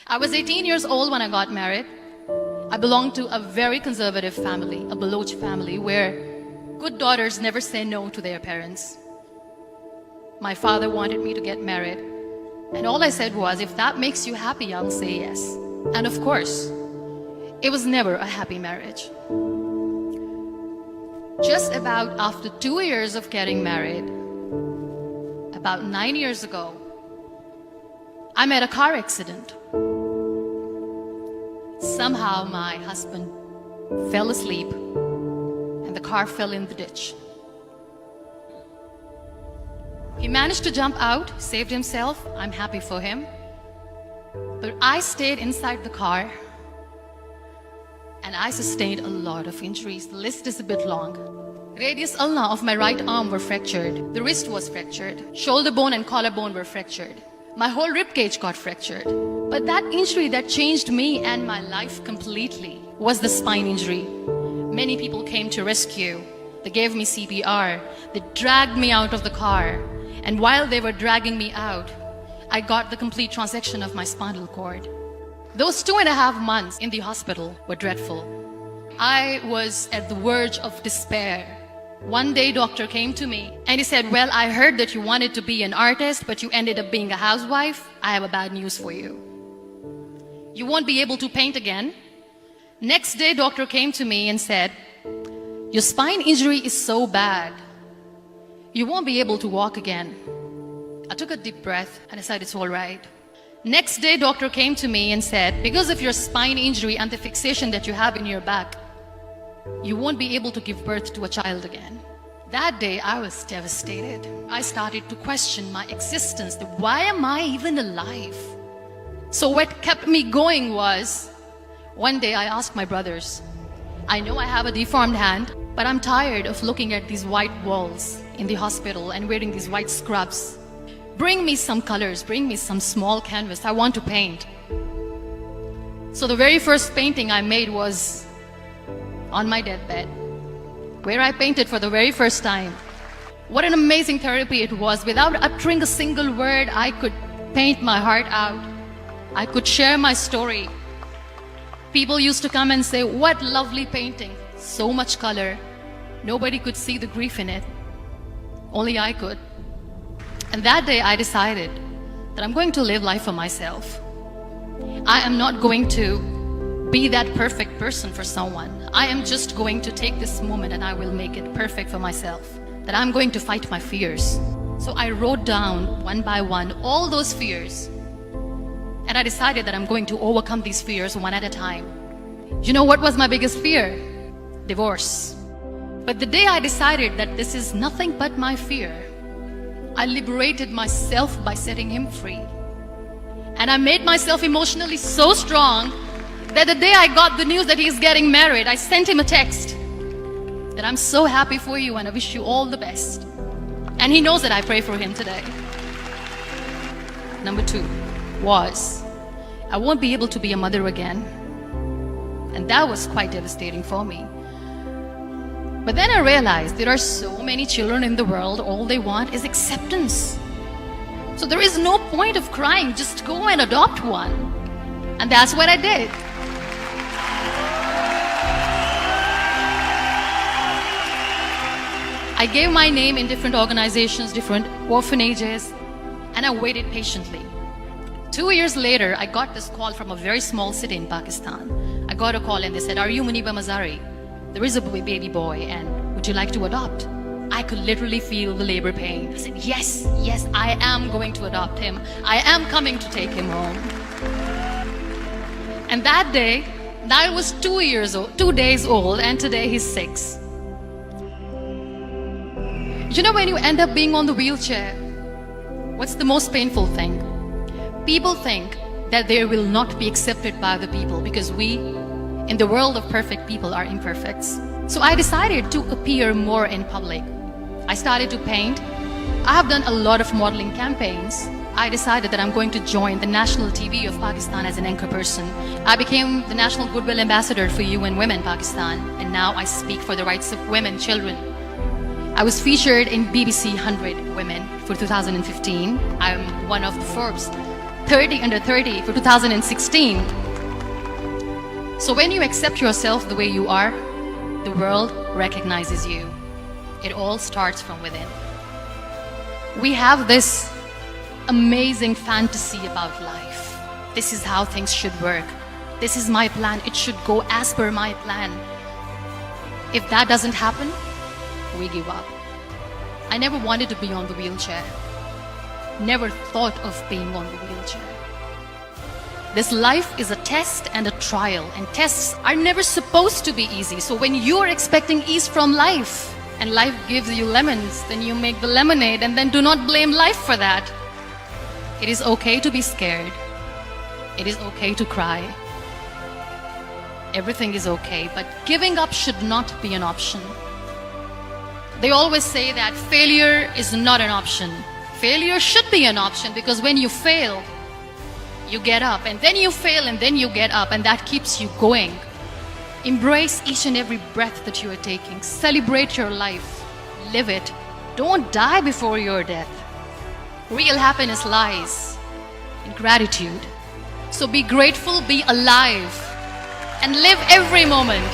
I was 18 years old when I got married. I belonged to a very conservative family, a Baloch family, where good daughters never say no to their parents. My father wanted me to get married, and all I said was, if that makes you happy, I'll say yes. And of course, it was never a happy marriage. Just about after 2 years of getting married, about 9 years ago, I met a car accident. Somehow my husband fell asleep and the car fell in the ditch. He managed to jump out, saved himself. I'm happy for him. But I stayed inside the car and I sustained a lot of injuries. The list is a bit long. Radius ulna of my right arm were fractured. The wrist was fractured. Shoulder bone and collarbone were fractured. My whole rib cage got fractured. But that injury that changed me and my life completely was the spine injury. Many people came to rescue. They gave me CPR. They dragged me out of the car. And while they were dragging me out, I got the complete transection of my spinal cord. Those 2.5 months in the hospital were dreadful. I was at the verge of despair. One day, doctor came to me and he said, well, I heard that you wanted to be an artist, but you ended up being a housewife. I have a bad news for you. You won't be able to paint again. Next day, doctor came to me and said, your spine injury is so bad, you won't be able to walk again. I took a deep breath and I said, it's all right. Next day, doctor came to me and said, because of your spine injury and the fixation that you have in your back, you won't be able to give birth to a child again. That day, I was devastated. I started to question my existence. Why am I even alive? So what kept me going was, one day I asked my brothers, I know I have a deformed hand, but I'm tired of looking at these white walls in the hospital and wearing these white scrubs. Bring me some colors, bring me some small canvas. I want to paint. So the very first painting I made was on my deathbed, where I painted for the very first time. What an amazing therapy it was. Without uttering a single word, I could paint my heart out. I could share my story. People used to come and say, what lovely painting, so much color. Nobody could see the grief in it. Only I could. And that day I decided that I'm going to live life for myself. I am not going to be that perfect person for someone. I am just going to take this moment and I will make it perfect for myself. That I'm going to fight my fears. So I wrote down one by one all those fears. And I decided that I'm going to overcome these fears one at a time. You know what was my biggest fear? Divorce. But the day I decided that this is nothing but my fear, I liberated myself by setting him free. And I made myself emotionally so strong that the day I got the news that he's getting married, I sent him a text that I'm so happy for you and I wish you all the best. And he knows that I pray for him today. Number 2 was, I won't be able to be a mother again. And that was quite devastating for me. But then I realized there are so many children in the world, all they want is acceptance. So there is no point of crying, just go and adopt one. And that's what I did. I gave my name in different organizations, different orphanages, and I waited patiently. 2 years later, I got this call from a very small city in Pakistan. I got a call and they said, are you Muniba Mazari? There is a baby boy and would you like to adopt? I could literally feel the labor pain. I said, yes, yes, I am going to adopt him. I am coming to take him home. And that day, I was 2 days old and today he's 6. You know, when you end up being on the wheelchair, what's the most painful thing? People think that they will not be accepted by the people because we, in the world of perfect people, are imperfects. So I decided to appear more in public. I started to paint. I have done a lot of modeling campaigns. I decided that I'm going to join the national TV of Pakistan as an anchor person. I became the National Goodwill Ambassador for UN Women Pakistan, and now I speak for the rights of women, children. I was featured in BBC 100 Women for 2015. I'm one of the Forbes 30 under 30 for 2016. So when you accept yourself the way you are, the world recognizes you. It all starts from within. We have this amazing fantasy about life. This is how things should work. This is my plan. It should go as per my plan. If that doesn't happen, we give up. I never wanted to be on the wheelchair. Never thought of being on the wheelchair. This life is a test and a trial, and tests are never supposed to be easy. So when you are expecting ease from life, and life gives you lemons, then you make the lemonade, and then do not blame life for that. It is okay to be scared. It is okay to cry. Everything is okay, but giving up should not be an option. They always say that failure is not an option. Failure should be an option, because when you fail, you get up, and then you fail, and then you get up, and that keeps you going. Embrace each and every breath that you are taking. Celebrate your life. Live it. Don't die before your death. Real happiness lies in gratitude. So be grateful, be alive, and live every moment.